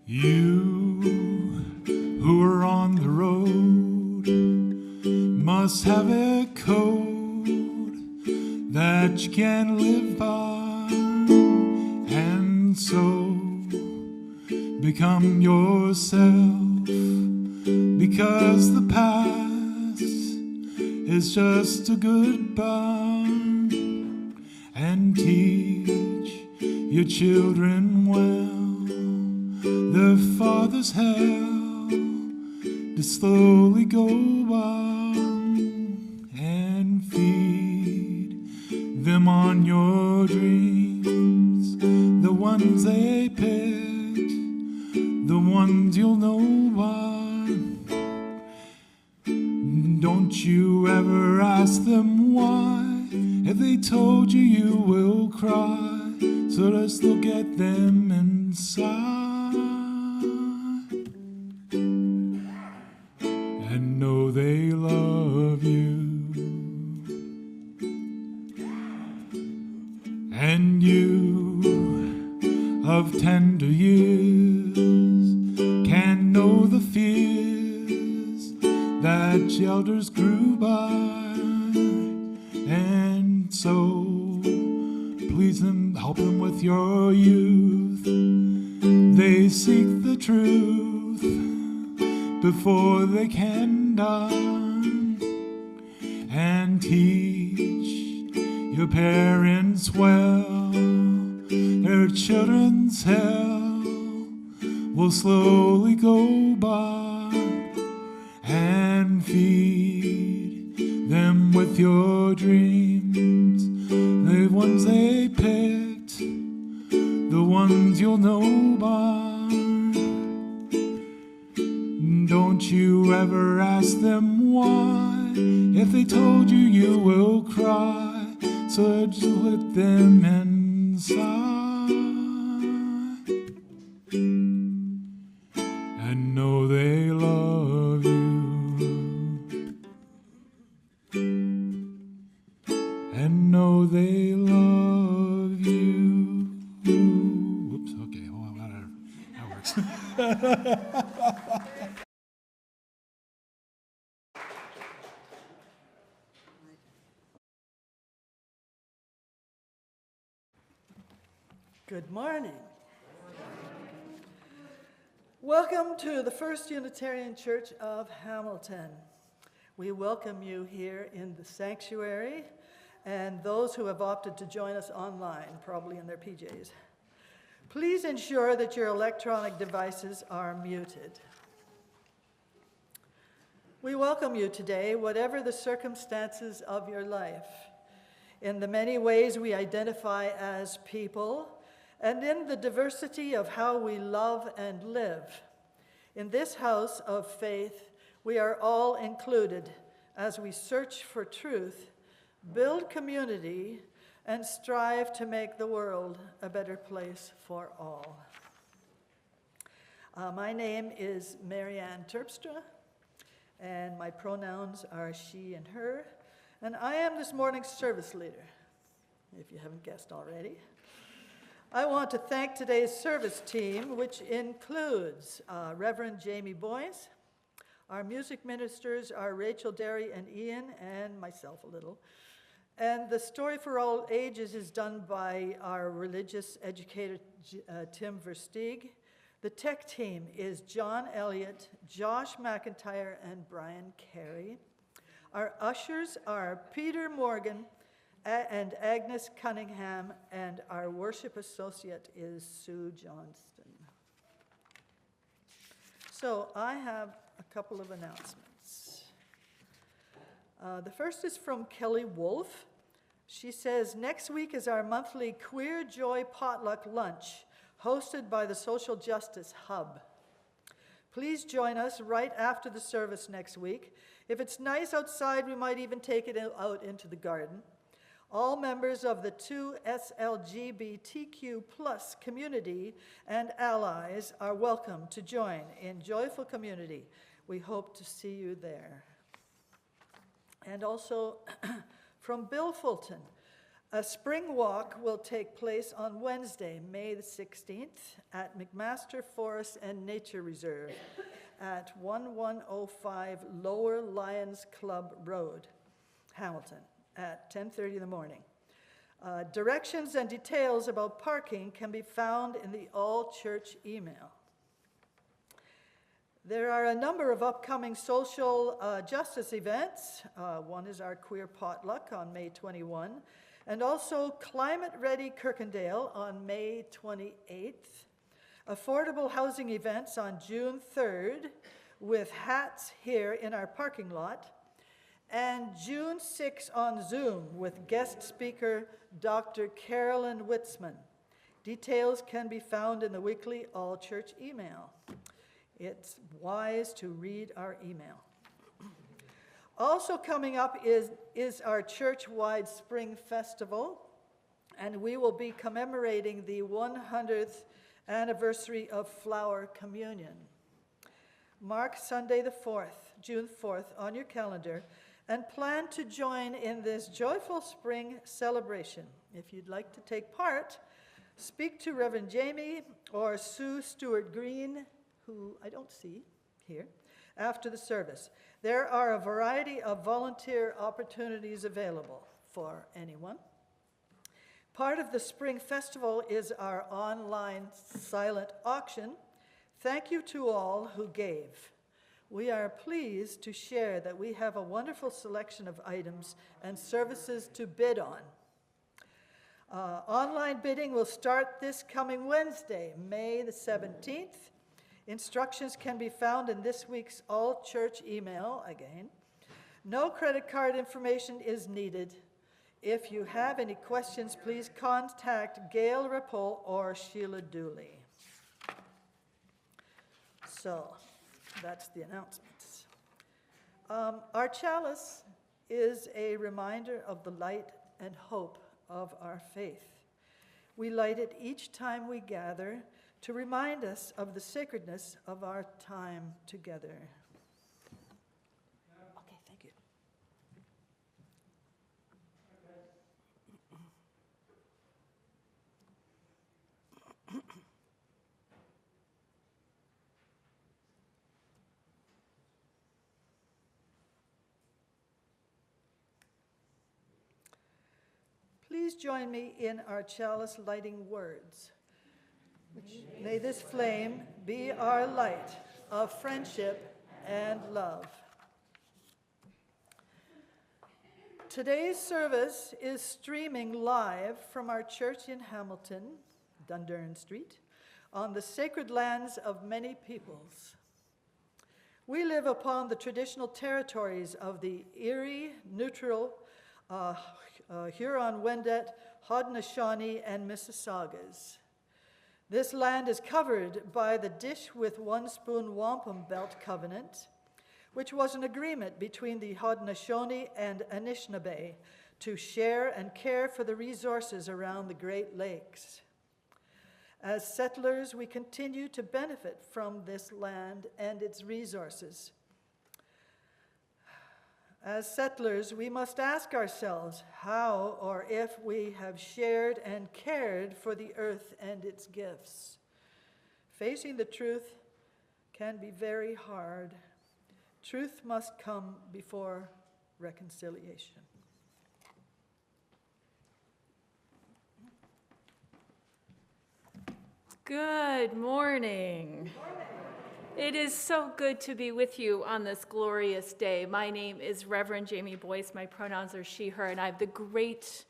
You who are on the road must have a code that you can live by, and so become yourself, because the past is just a goodbye, and teach your children well the Father's hell to slowly go by, and feed them on your dreams, the ones they picked, the ones you'll know by. Don't you ever ask them why. If they told you, you will cry. So just look at them inside and know they love you. And you of tender years can know the fears that elders grew by, and so please them, help them with your youth. They seek the truth before they can die, and teach your parents well. Their children's hell will slowly go by, and feed them with your dreams, the ones they picked, the ones you'll know by. Don't you ever ask them why. If they told you, you will cry. So just let them inside and know they love you, and know they love you. Whoops, okay, hold on, that works. Good morning. Welcome to the First Unitarian Church of Hamilton. We welcome you here in the sanctuary and those who have opted to join us online, probably in their PJs. Please ensure that your electronic devices are muted. We welcome you today, whatever the circumstances of your life, in the many ways we identify as people, and in the diversity of how we love and live. In this house of faith, we are all included as we search for truth, build community, and strive to make the world a better place for all. My name is Marianne Terpstra, and my pronouns are she and her, and I am this morning's service leader, if you haven't guessed already. I want to thank today's service team, which includes Reverend Jamie Boyce. Our music ministers are Rachel Derry and Ian, and myself a little. And the Story for All Ages is done by our religious educator, Tim Versteeg. The tech team is John Elliott, Josh McIntyre, and Brian Carey. Our ushers are Peter Morgan and Agnes Cunningham, and our worship associate is Sue Johnston. So I have a couple of announcements. The first is from Kelly Wolf. She says, next week is our monthly Queer Joy Potluck Lunch, hosted by the Social Justice Hub. Please join us right after the service next week. If it's nice outside, we might even take it out into the garden. All members of the 2SLGBTQ+ community and allies are welcome to join in joyful community. We hope to see you there. And also from Bill Fulton, A spring walk will take place on Wednesday, May the 16th at McMaster Forest and Nature Reserve at 1105 Lower Lions Club Road, Hamilton, at 10:30 in the morning. Directions and details about parking can be found in the all-church email. There are a number of upcoming social justice events. One is our Queer Potluck on May 21, and also Climate Ready Kirkendale on May 28th. Affordable housing events on June 3rd with hats here in our parking lot. And June 6th on Zoom with guest speaker Dr. Carolyn Witzman. Details can be found in the weekly all-church email. It's wise to read our email. Also coming up is our church-wide Spring Festival, and we will be commemorating the 100th anniversary of Flower Communion. Mark Sunday the 4th, June 4th, on your calendar, and plan to join in this joyful spring celebration. If you'd like to take part, speak to Reverend Jamie or Sue Stewart Green, who I don't see here, after the service. There are a variety of volunteer opportunities available for anyone. Part of the Spring Festival is our online silent auction. Thank you to all who gave. We are pleased to share that we have a wonderful selection of items and services to bid on. Online bidding will start this coming Wednesday, May the 17th. Instructions can be found in this week's all-church email again. No credit card information is needed. If you have any questions, please contact Gail Rapol or Sheila Dooley. So, that's the announcements. Our chalice is a reminder of the light and hope of our faith. We light it each time we gather to remind us of the sacredness of our time together. Okay, thank you. Please join me in our chalice lighting words. May this flame be our light of friendship and love. Today's service is streaming live from our church in Hamilton, Dundurn Street, on the sacred lands of many peoples. We live upon the traditional territories of the Erie, Neutral, Huron-Wendat, Haudenosaunee, and Mississaugas. This land is covered by the Dish with One Spoon Wampum Belt Covenant, which was an agreement between the Haudenosaunee and Anishinaabe to share and care for the resources around the Great Lakes. As settlers, we continue to benefit from this land and its resources. As settlers, we must ask ourselves how or if we have shared and cared for the earth and its gifts. Facing the truth can be very hard. Truth must come before reconciliation. Good morning. It is so good to be with you on this glorious day. My name is Reverend Jamie Boyce. My pronouns are she, her, and I have the great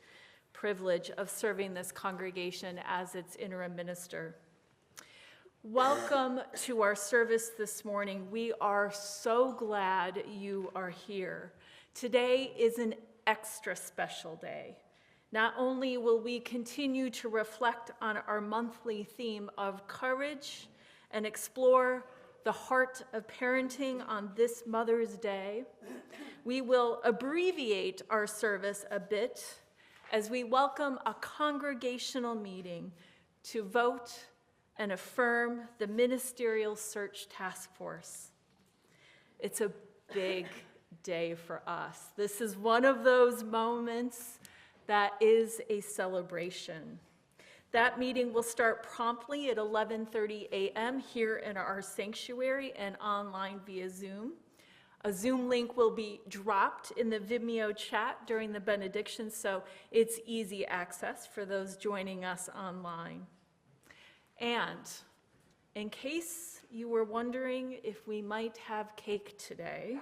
privilege of serving this congregation as its interim minister. Welcome to our service this morning. We are so glad you are here. Today is an extra special day. Not only will we continue to reflect on our monthly theme of courage and explore the heart of parenting on this Mother's Day, we will abbreviate our service a bit as we welcome a congregational meeting to vote and affirm the Ministerial Search Task Force. It's a big day for us. This is one of those moments that is a celebration. That meeting will start promptly at 11:30 a.m. here in our sanctuary and online via Zoom. A Zoom link will be dropped in the Vimeo chat during the benediction, so it's easy access for those joining us online. And in case you were wondering if we might have cake today,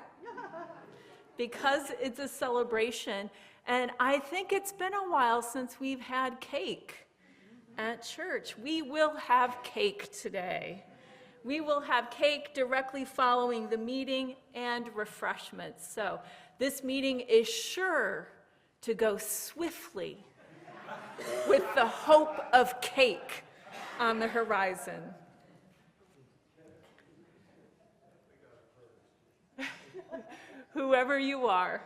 because it's a celebration, and I think it's been a while since we've had cake at church. We will have cake today. We will have cake directly following the meeting and refreshments. So this meeting is sure to go swiftly with the hope of cake on the horizon. Whoever you are,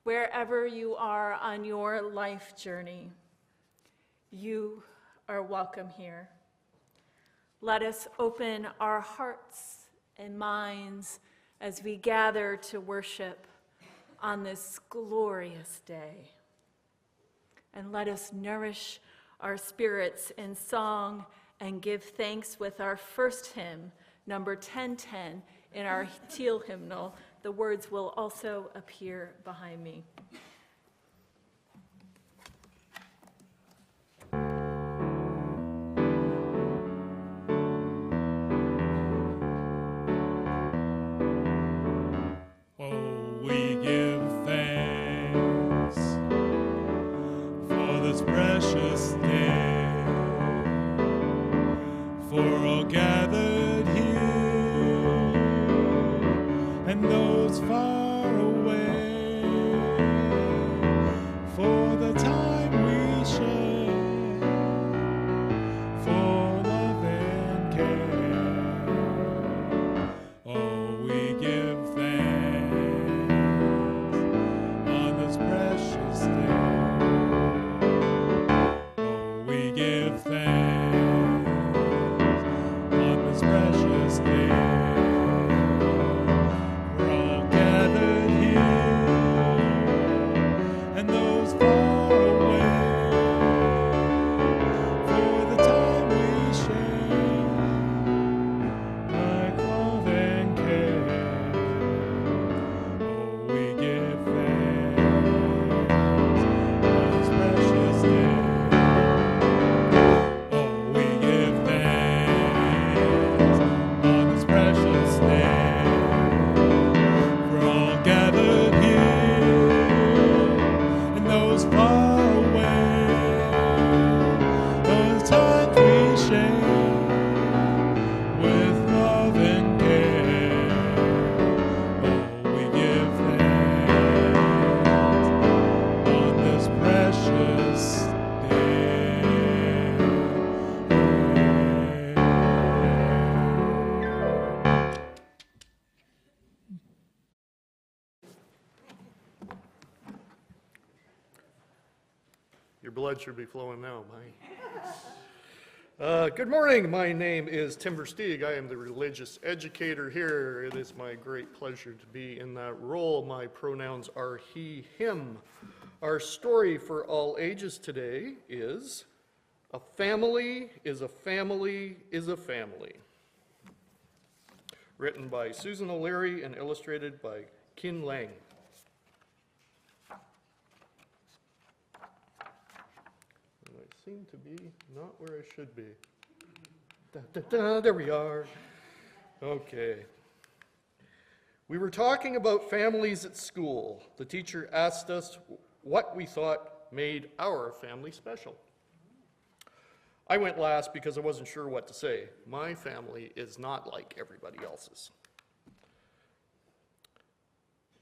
wherever you are on your life journey, you are welcome here. Let us open our hearts and minds as we gather to worship on this glorious day. And let us nourish our spirits in song and give thanks with our first hymn, number 1010, in our teal hymnal. The words will also appear behind me. We give thanks for this precious day, for all gathered here and those far away, for the time we share, for love and care. Oh, we give thanks on this precious day. Oh, we give thanks on this precious day. We're all gathered here and those far away, for the time we share, like love and care. Oh, we give thanks on this precious day. Oh, we give thanks on this precious day. We're all gathered here and those far away, those times we share with love and care. Oh, we give thanks on this precious day. Your blood should be flowing now, Mike. Good morning. My name is Tim Versteeg. I am the religious educator here. It is my great pleasure to be in that role. My pronouns are he, him. Our story for all ages today is A Family is a Family is a Family. Written by Susan O'Leary and illustrated by Kin Lang. And I seem to be not where I should be. There we are. Okay. We were talking about families at school. The teacher asked us what we thought made our family special. I went last because I wasn't sure what to say. My family is not like everybody else's.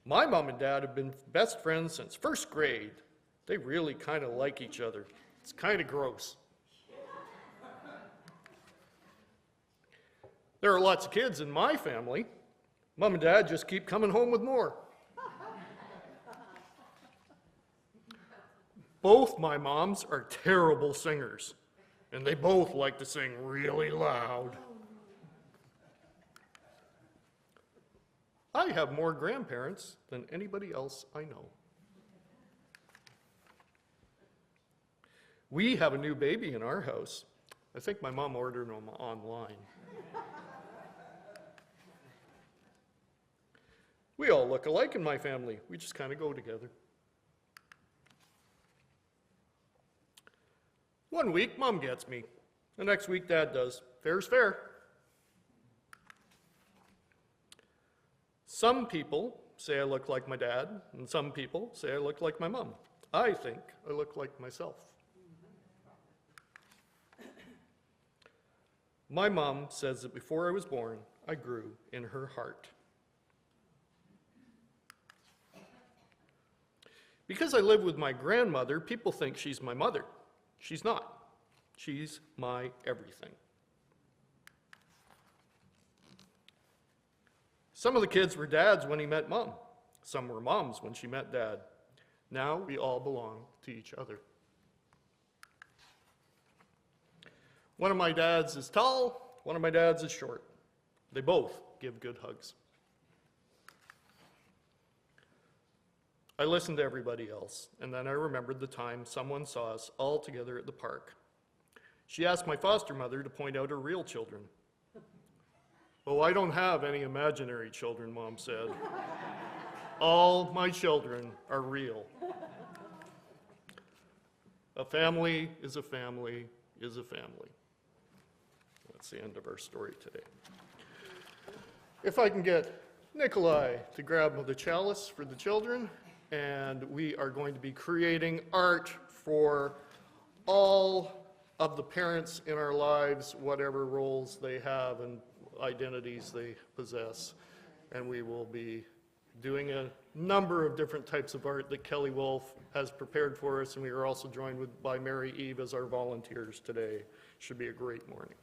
My mom and dad have been best friends since first grade. They really kind of like each other. It's kind of gross. There are lots of kids in my family. Mom and dad just keep coming home with more. Both my moms are terrible singers, and they both like to sing really loud. I have more grandparents than anybody else I know. We have a new baby in our house. I think my mom ordered them online. We all look alike in my family. We just kind of go together. One week, Mom gets me. The next week, Dad does. Fair's fair. Some people say I look like my dad, and some people say I look like my mom. I think I look like myself. My mom says that before I was born, I grew in her heart. Because I live with my grandmother, people think she's my mother. She's not. She's my everything. Some of the kids were dads when he met Mom. Some were moms when she met Dad. Now we all belong to each other. One of my dads is tall, one of my dads is short. They both give good hugs. I listened to everybody else, and then I remembered the time someone saw us all together at the park. She asked my foster mother to point out her real children. "Oh, I don't have any imaginary children," Mom said. "All my children are real." A family is a family is a family. That's the end of our story today. If I can get Nikolai to grab the chalice for the children, and we are going to be creating art for all of the parents in our lives, whatever roles they have and identities they possess. And we will be doing a number of different types of art that Kelly Wolf has prepared for us, and we are also joined by Mary Eve as our volunteers today. Should be a great morning.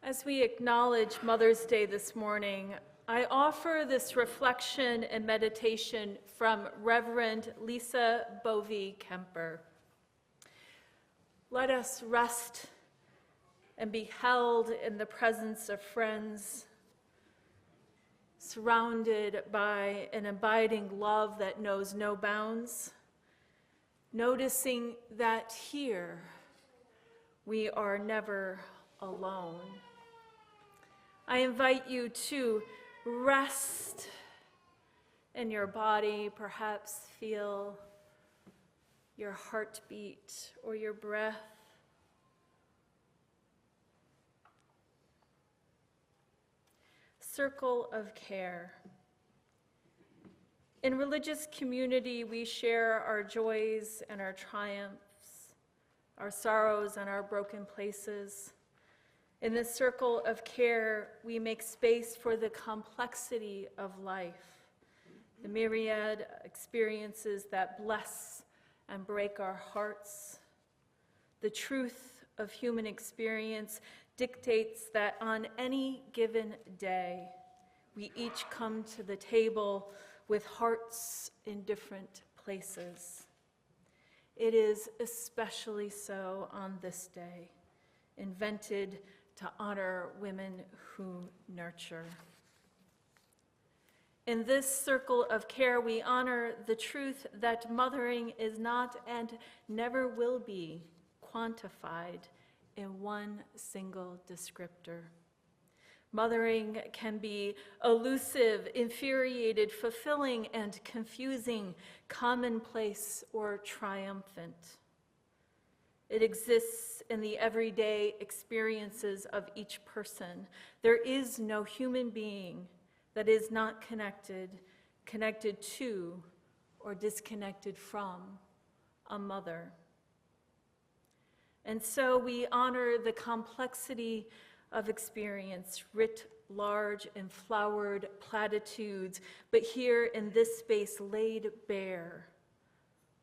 As we acknowledge Mother's Day this morning, I offer this reflection and meditation from Reverend Lisa Bovee Kemper. Let us rest and be held in the presence of friends, surrounded by an abiding love that knows no bounds, noticing that here we are never alone. I invite you to rest in your body, perhaps feel your heartbeat or your breath. Circle of care. In religious community, we share our joys and our triumphs, our sorrows and our broken places. In this circle of care, we make space for the complexity of life, the myriad experiences that bless and break our hearts. The truth of human experience dictates that on any given day, we each come to the table with hearts in different places. It is especially so on this day, invented to honor women who nurture. In this circle of care, we honor the truth that mothering is not and never will be quantified in one single descriptor. Mothering can be elusive, infuriated, fulfilling, and confusing, commonplace, or triumphant. It exists in the everyday experiences of each person. There is no human being that is not connected to, or disconnected from a mother. And so we honor the complexity of experience, writ large and flowered platitudes, but here in this space laid bare,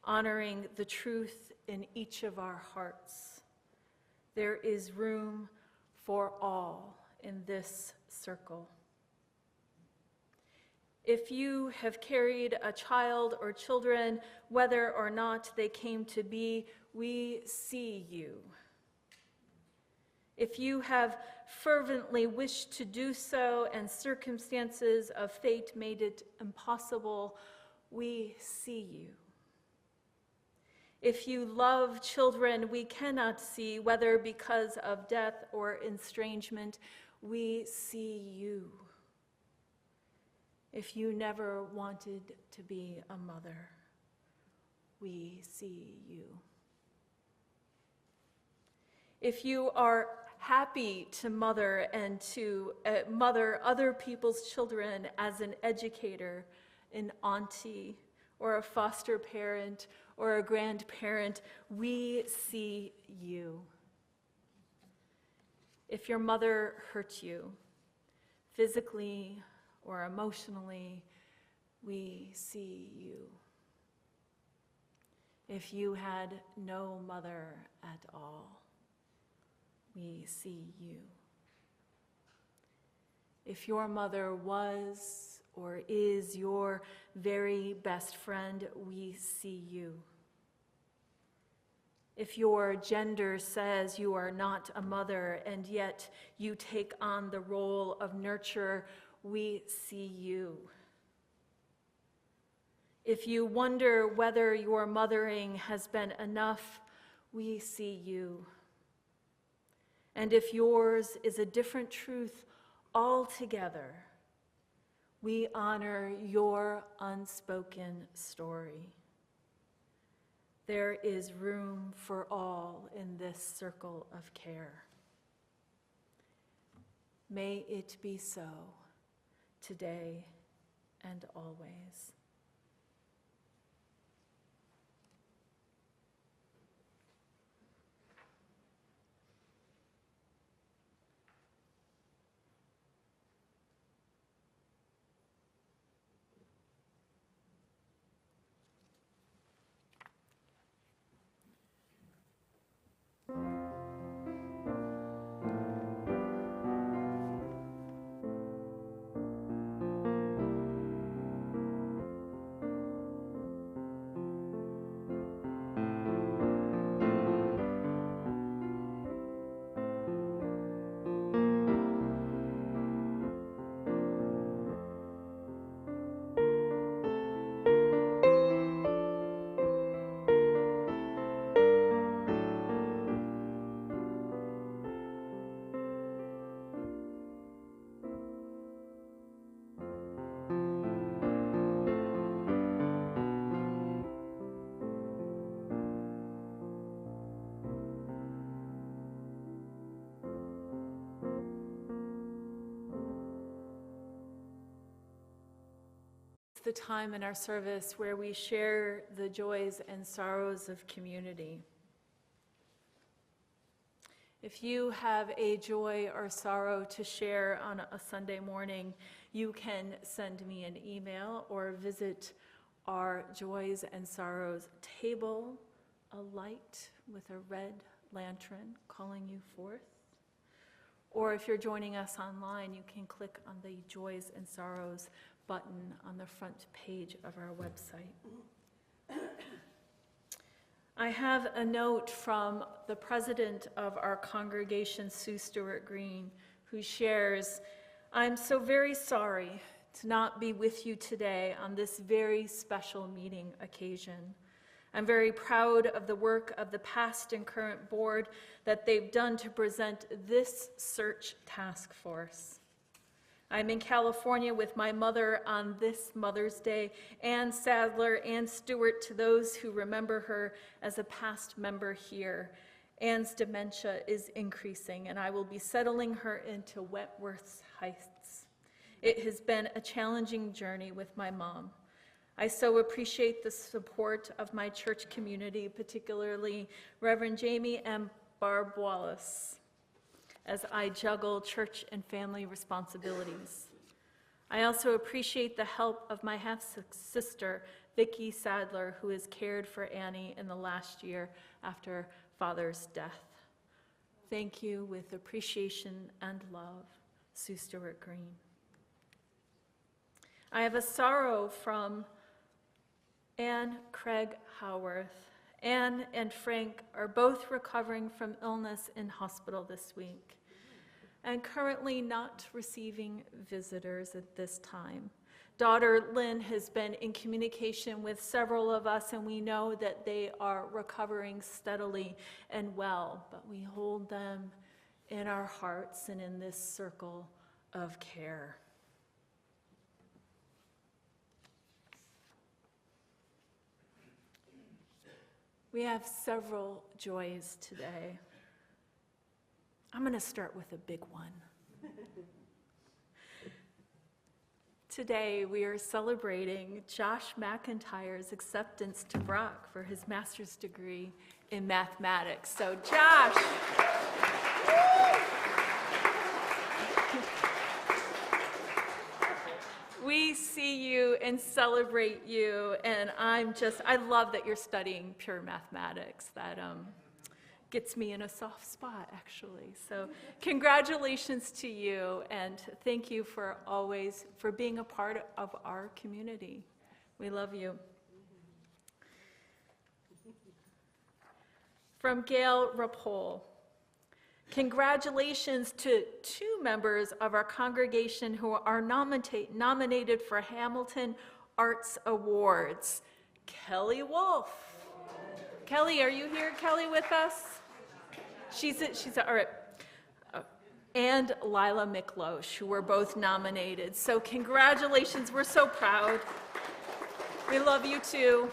honoring the truth in each of our hearts. There is room for all in this circle. If you have carried a child or children, whether or not they came to be, we see you. If you have fervently wished to do so and circumstances of fate made it impossible, we see you. If you love children we cannot see, whether because of death or estrangement, we see you. If you never wanted to be a mother, we see you. If you are happy to mother and to mother other people's children as an educator, an auntie, or a foster parent, or a grandparent, we see you. If your mother hurt you, physically or emotionally, we see you. If you had no mother at all, we see you. If your mother was or is your very best friend, we see you. If your gender says you are not a mother and yet you take on the role of nurturer, we see you. If you wonder whether your mothering has been enough, we see you. And if yours is a different truth altogether, we honor your unspoken story. There is room for all in this circle of care. May it be so today and always. The time in our service where we share the joys and sorrows of community. If you have a joy or sorrow to share on a Sunday morning, you can send me an email or visit our Joys and Sorrows table, a light with a red lantern calling you forth. Or if you're joining us online, you can click on the Joys and Sorrows button on the front page of our website. I have a note from the president of our congregation, Sue Stewart Green, who shares, "I'm so very sorry to not be with you today on this very special meeting occasion. I'm very proud of the work of the past and current board that they've done to present this search task force. I'm in California with my mother on this Mother's Day, Ann Sadler, Ann Stewart, to those who remember her as a past member here. Ann's dementia is increasing, and I will be settling her into Wentworth Heights. It has been a challenging journey with my mom. I so appreciate the support of my church community, particularly Reverend Jamie and Barb Wallace, as I juggle church and family responsibilities. I also appreciate the help of my half-sister, Vicki Sadler, who has cared for Annie in the last year after Father's death. Thank you with appreciation and love, Sue Stewart Green. I have a sorrow from Anne Craig Howarth. Anne and Frank are both recovering from illness in hospital this week and currently not receiving visitors at this time. Daughter Lynn has been in communication with several of us, and we know that they are recovering steadily and well, but we hold them in our hearts and in this circle of care. We have several joys today. I'm going to start with a big one. Today, we are celebrating Josh McIntyre's acceptance to Brock for his master's degree in mathematics. So, Josh. We see you and celebrate you, and I love that you're studying pure mathematics. That gets me in a soft spot, actually. So congratulations to you, and thank you for being a part of our community. We love you. From Gail Rapole. Congratulations to 2 members of our congregation who are nominated for Hamilton Arts Awards. Kelly Wolf. Kelly, are you here, Kelly, with us? She's all right. And Lila Miklosh, who were both nominated. So congratulations, we're so proud. We love you too.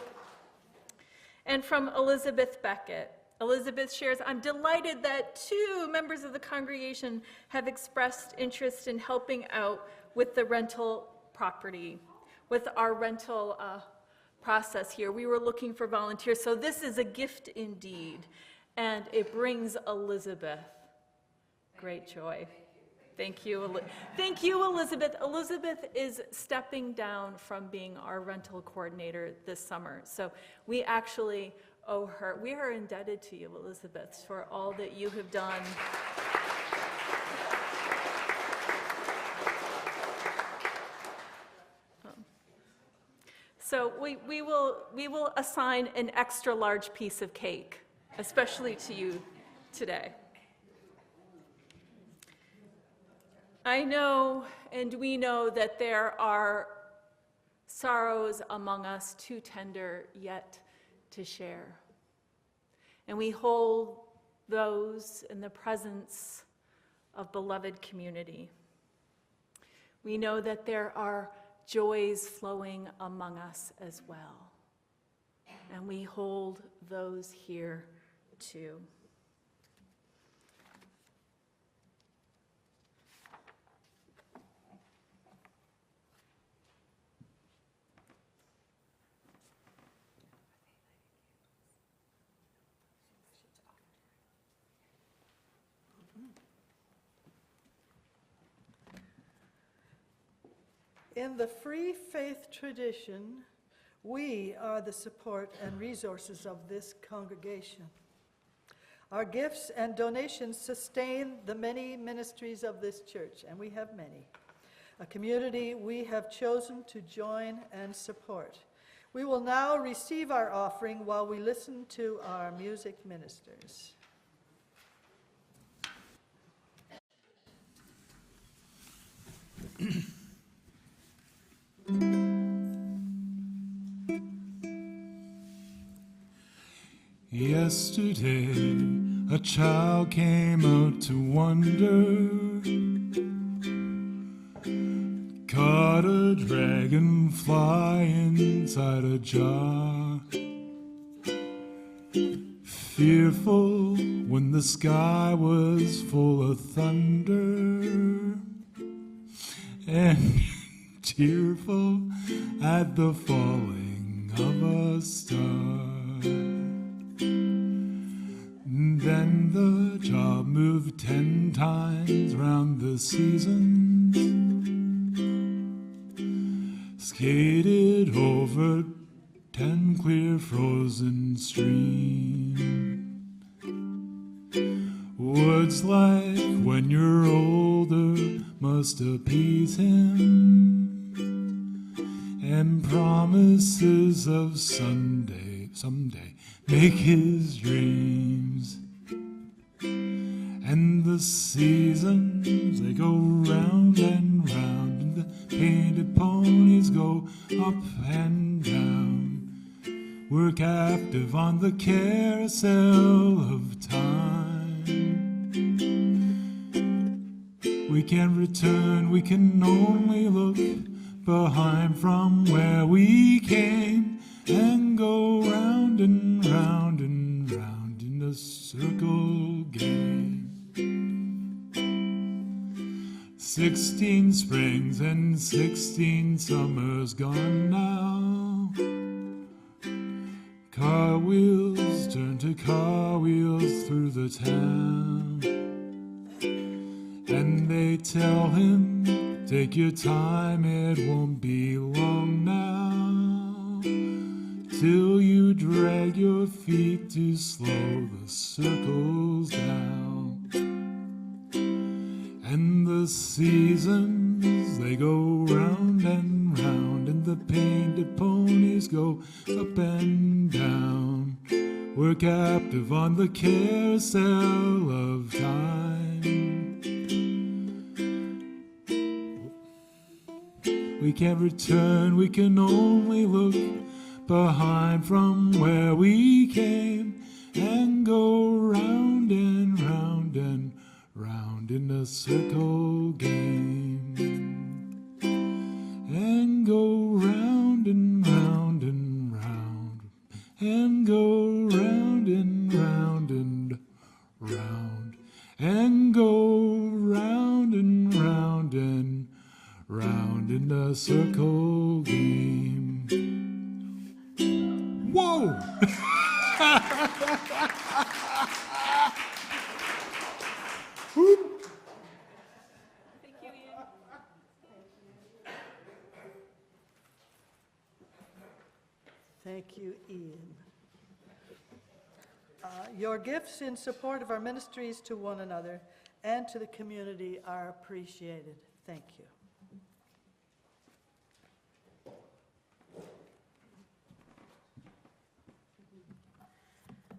And from Elizabeth Beckett. Elizabeth shares, I'm delighted that 2 members of the congregation have expressed interest in helping out with the rental property, with our rental process here. We were looking for volunteers, so this is a gift indeed, and it brings Elizabeth great joy. Thank you. Thank you, Elizabeth. Elizabeth is stepping down from being our rental coordinator this summer, so we actually owe her. We are indebted to you, Elizabeth, for all that you have done. So we will assign an extra large piece of cake, especially to you today. I know, and we know, that there are sorrows among us too tender yet to share. And we hold those in the presence of beloved community. We know that there are joys flowing among us as well. And we hold those here too. In the Free Faith tradition, we are the support and resources of this congregation. Our gifts and donations sustain the many ministries of this church, and we have many, a community we have chosen to join and support. We will now receive our offering while we listen to our music ministers. Yesterday, a child came out to wonder, caught a dragonfly inside a jar. Fearful when the sky was full of thunder, and tearful at the falling of a star. Then the child moved 10 times round the seasons, skated over from clear frozen streams. Words like when you're older must appease him, and promises of someday make his dreams. And the seasons, they go round and round, and the painted ponies go up and down. We're captive on the carousel of time. We can't return, we can only look behind from where we came, and go round and round and round in a circle game. 16 springs and 16 summers gone now. Car wheels turn to car wheels through the town, and they tell him, take your time, it won't be long now, till you drag your feet to slow the circles down. And the seasons, they go round and round, and the painted ponies go up and down. We're captive on the carousel of time. We can't return, we can only look behind from where we came, and go round and round and round in a circle game, and go round and round and round, and go round and round and round, and go round and round and round in a circle game. Whoa! Thank you, Ian. Your gifts in support of our ministries to one another and to the community are appreciated. Thank you.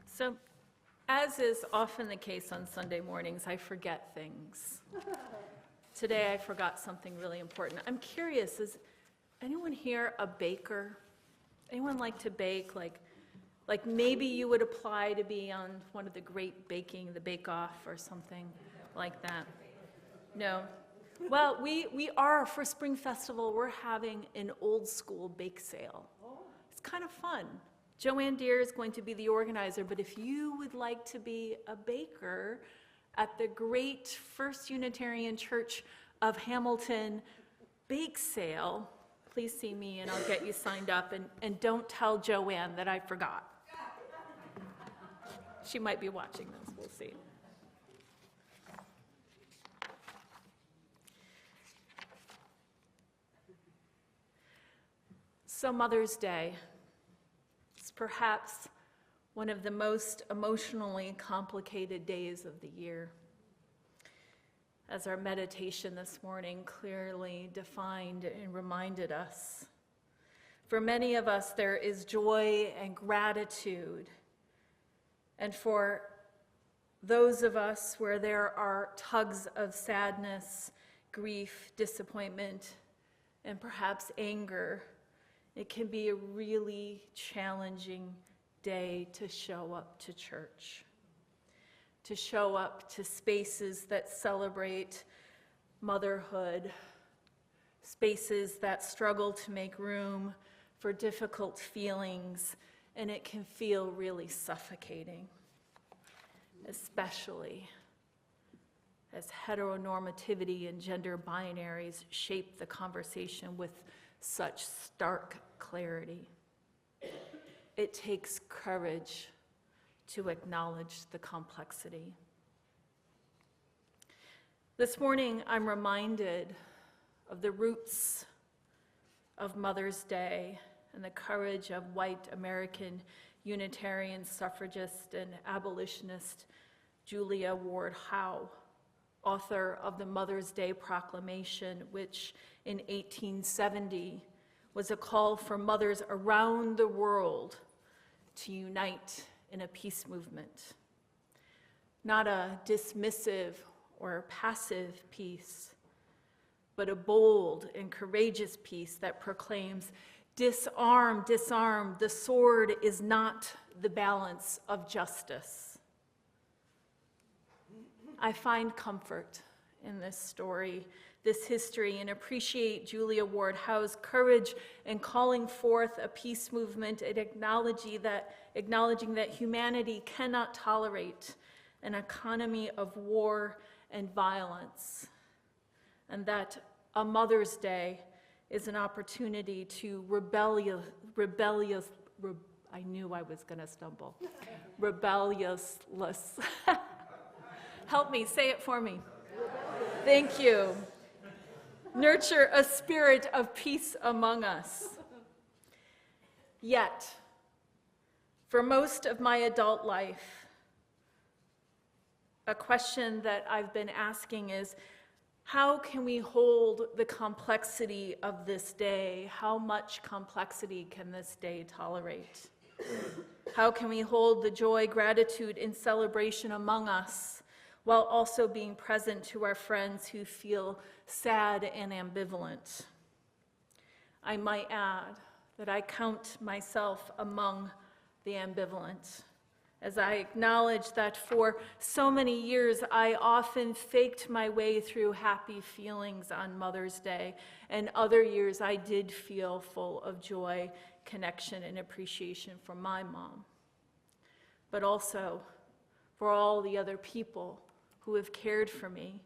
So, as is often the case on Sunday mornings, I forget things. Today I forgot something really important. I'm curious, is anyone here a baker? Anyone like to bake? Like maybe you would apply to be on one of the great baking, the Bake Off or something like that. No? Well, we are, for Spring Festival, we're having an old school bake sale. It's kind of fun. Joanne Deere is going to be the organizer, but if you would like to be a baker at the great First Unitarian Church of Hamilton bake sale, please see me and I'll get you signed up, and don't tell Joanne that I forgot. She might be watching this, we'll see. So Mother's Day is perhaps one of the most emotionally complicated days of the year. As our meditation this morning clearly defined and reminded us, for many of us there is joy and gratitude, and for those of us where there are tugs of sadness, grief, disappointment, and perhaps anger, it can be a really challenging day to show up to church, to show up to spaces that celebrate motherhood, spaces that struggle to make room for difficult feelings, and it can feel really suffocating, especially as heteronormativity and gender binaries shape the conversation with such stark clarity. It takes courage to acknowledge the complexity. This morning, I'm reminded of the roots of Mother's Day and the courage of white American Unitarian suffragist and abolitionist Julia Ward Howe, author of the Mother's Day Proclamation, which in 1870 was a call for mothers around the world to unite in a peace movement. Not a dismissive or passive peace, but a bold and courageous peace that proclaims, disarm, disarm, the sword is not the balance of justice. I find comfort in this story, this history, and appreciate Julia Ward Howe's courage in calling forth a peace movement and acknowledging that humanity cannot tolerate an economy of war and violence, and that a Mother's Day is an opportunity to I knew I was going to stumble. Rebelliousness. Help me, say it for me. Thank you. Nurture a spirit of peace among us. Yet, for most of my adult life, a question that I've been asking is, how can we hold the complexity of this day? How much complexity can this day tolerate? How can we hold the joy, gratitude, and celebration among us while also being present to our friends who feel sad and ambivalent? I might add that I count myself among the ambivalent, as I acknowledge that for so many years I often faked my way through happy feelings on Mother's Day, and other years I did feel full of joy, connection, and appreciation for my mom, but also for all the other people who have cared for me,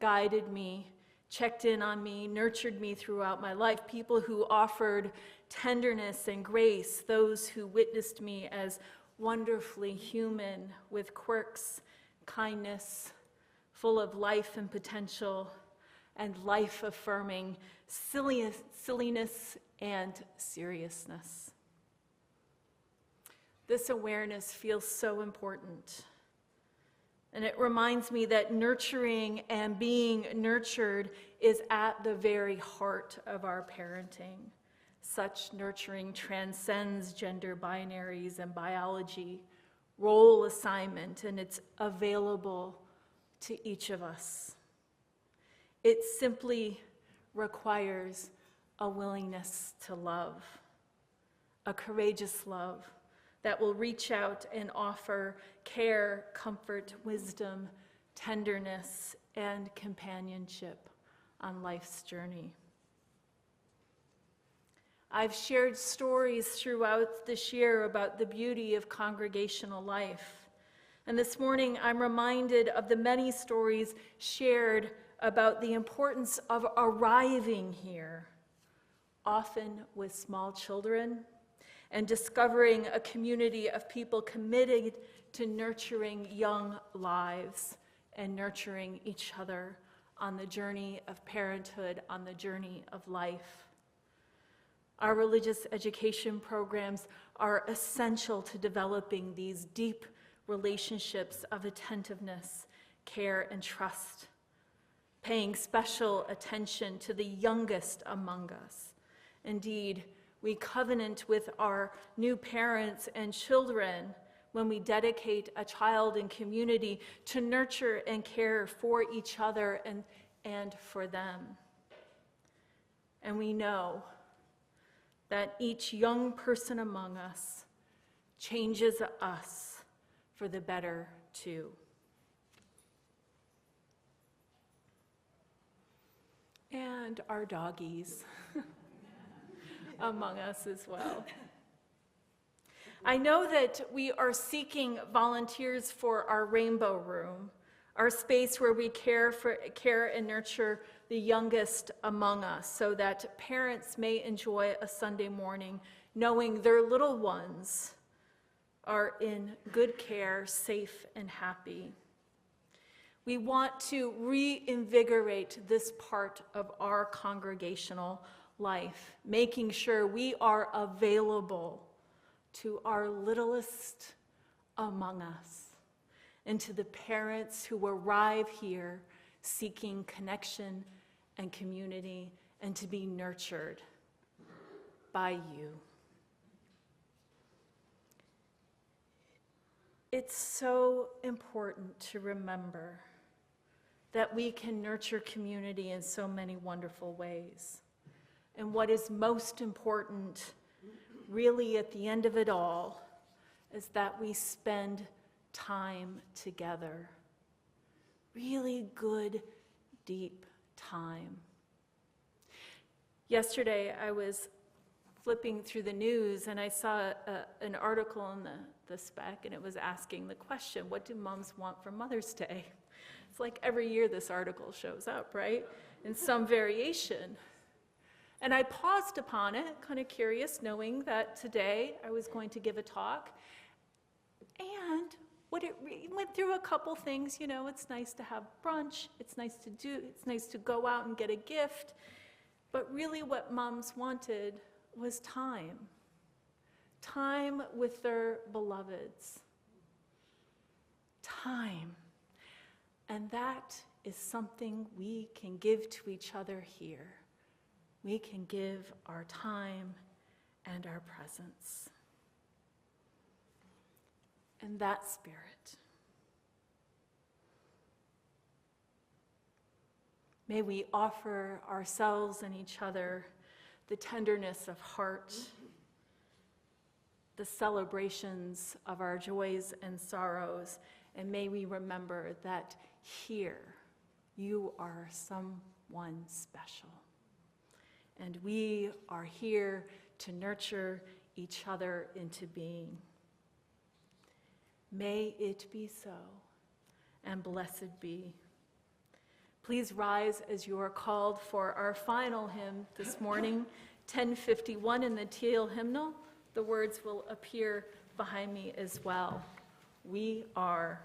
guided me, checked in on me, nurtured me throughout my life, people who offered tenderness and grace, those who witnessed me as wonderfully human with quirks, kindness, full of life and potential, and life-affirming silliness and seriousness. This awareness feels so important. And it reminds me that nurturing and being nurtured is at the very heart of our parenting. Such nurturing transcends gender binaries and biology, role assignment, and it's available to each of us. It simply requires a willingness to love, a courageous love that will reach out and offer care, comfort, wisdom, tenderness, and companionship on life's journey. I've shared stories throughout this year about the beauty of congregational life. And this morning, I'm reminded of the many stories shared about the importance of arriving here, often with small children, and discovering a community of people committed to nurturing young lives and nurturing each other on the journey of parenthood, on the journey of life. Our religious education programs are essential to developing these deep relationships of attentiveness, care, and trust, paying special attention to the youngest among us. Indeed, we covenant with our new parents and children when we dedicate a child in community to nurture and care for each other and for them. And we know that each young person among us changes us for the better too. And our doggies among us as well. I know that we are seeking volunteers for our Rainbow Room, our space where we care and nurture the youngest among us, so that parents may enjoy a Sunday morning knowing their little ones are in good care, safe and happy. We want to reinvigorate this part of our congregational life, making sure we are available to our littlest among us and to the parents who arrive here seeking connection and community and to be nurtured by you. It's so important to remember that we can nurture community in so many wonderful ways. And what is most important, really at the end of it all, is that we spend time together. Really good, deep time. Yesterday, I was flipping through the news and I saw an article in the Spec, and it was asking the question, what do moms want for Mother's Day? It's like every year this article shows up, right? In some variation. And I paused upon it, kind of curious, knowing that today I was going to give a talk. And went through a couple things, you know, it's nice to have brunch, it's nice to go out and get a gift. But really what moms wanted was time. Time with their beloveds. Time. And that is something we can give to each other here. We can give our time and our presence. And that spirit. May we offer ourselves and each other the tenderness of heart, the celebrations of our joys and sorrows, and may we remember that here you are someone special. And we are here to nurture each other into being. May it be so, and blessed be. Please rise as you are called for our final hymn this morning, 1051 in the Teal hymnal. The words will appear behind me as well. We are.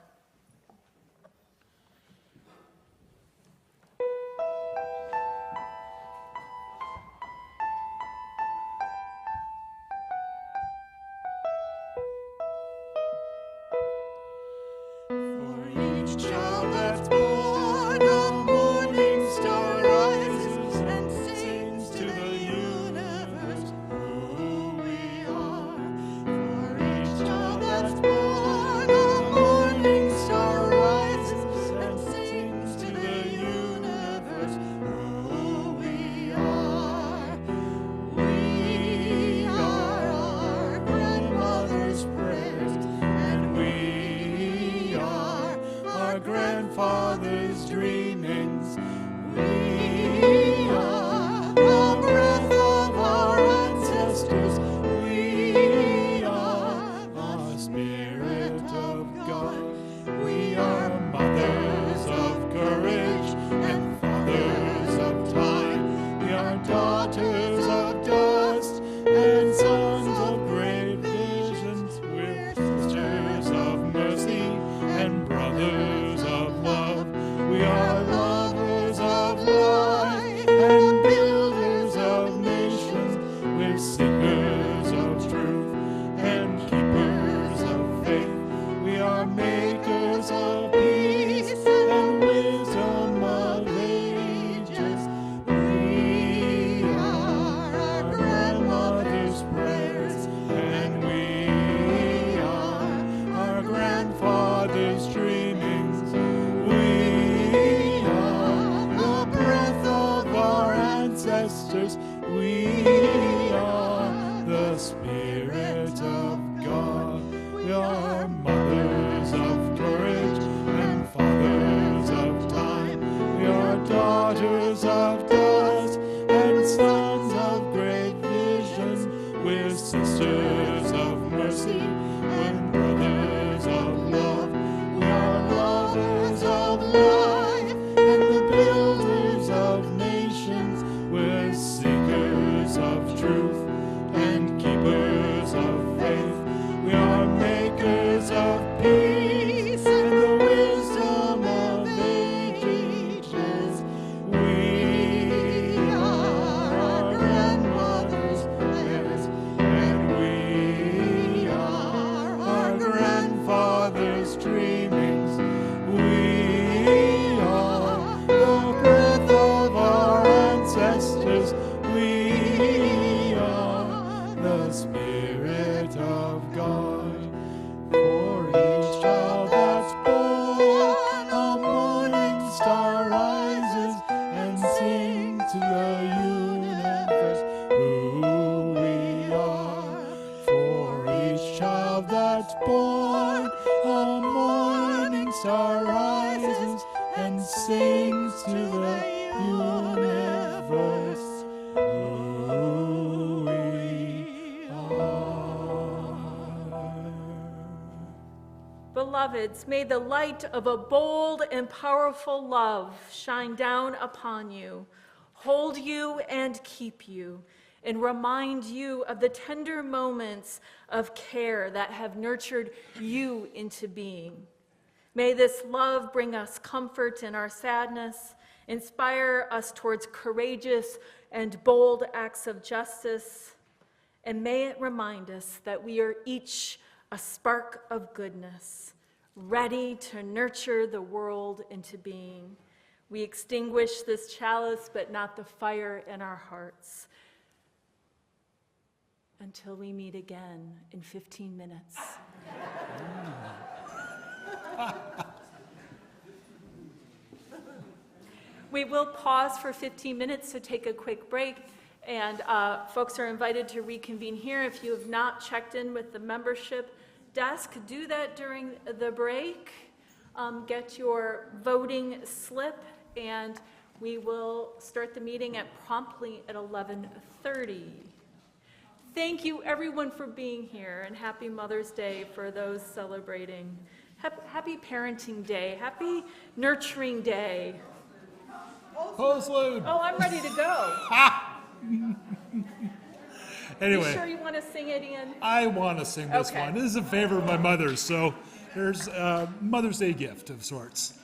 we are the Spirit of God. For each child that's born, a morning star rises and sings to the universe who we are. For each child that's born, a morning star rises and sings to the universe who we are. Beloveds, may the light of a bold and powerful love shine down upon you, hold you and keep you, and remind you of the tender moments of care that have nurtured you into being. May this love bring us comfort in our sadness, inspire us towards courageous and bold acts of justice, and may it remind us that we are each a spark of goodness, ready to nurture the world into being. We extinguish this chalice, but not the fire in our hearts. Until we meet again in 15 minutes. We will pause for 15 minutes to take a quick break, and folks are invited to reconvene here. If you have not checked in with the membership desk, do that during the break. Get your voting slip, and we will start the meeting promptly at 11:30. Thank you, everyone, for being here, and happy Mother's Day for those celebrating. Happy Parenting Day. Happy Nurturing Day. Postlude. Oh, I'm ready to go. Anyway, You sure you want to sing it, Ian? I want to sing this Okay. one. This is a favor of my mother's, so there's a Mother's Day gift of sorts.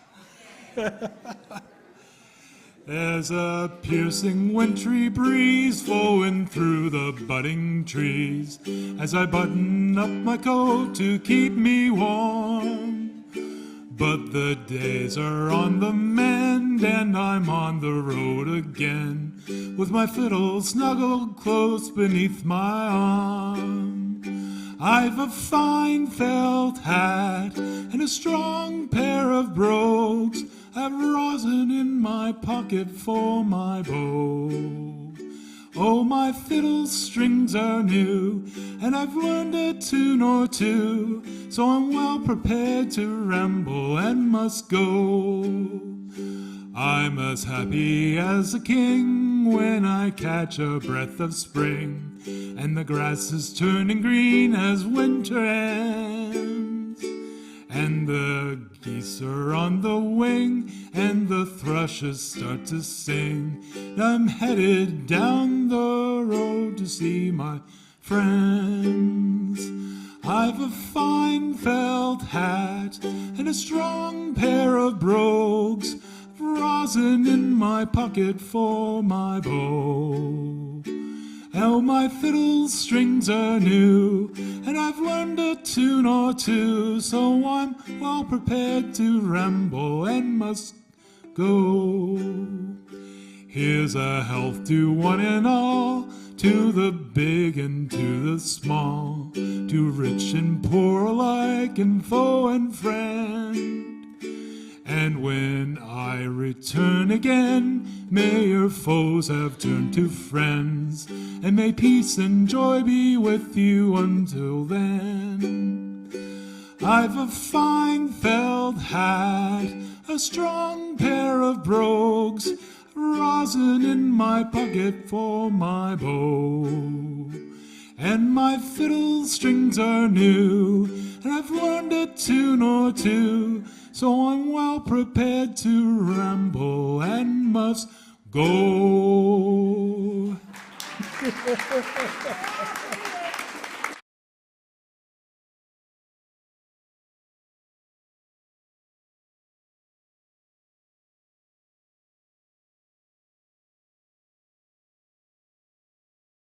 There's a piercing wintry breeze flowing through the budding trees as I button up my coat to keep me warm. But the days are on the mend and I'm on the road again with my fiddle snuggled close beneath my arm. I've a fine felt hat and a strong pair of brogues. I've rosin in my pocket for my bow. Oh, my fiddle strings are new, and I've learned a tune or two, so I'm well prepared to ramble and must go. I'm as happy as a king when I catch a breath of spring, and the grass is turning green as winter ends. And the geese are on the wing, and the thrushes start to sing. And I'm headed down the road to see my friends. I've a fine felt hat and a strong pair of brogues, rosin in my pocket for my bow. Oh, my fiddle strings are new, and I've learned a tune or two, so I'm well prepared to ramble and must go. Here's a health to one and all, to the big and to the small, to rich and poor alike, and foe and friend. And when I return again, may your foes have turned to friends, and may peace and joy be with you until then. I've a fine felt hat, a strong pair of brogues, rosin in my pocket for my bow. And my fiddle strings are new, and I've learned a tune or two, so I'm well prepared to ramble and must go.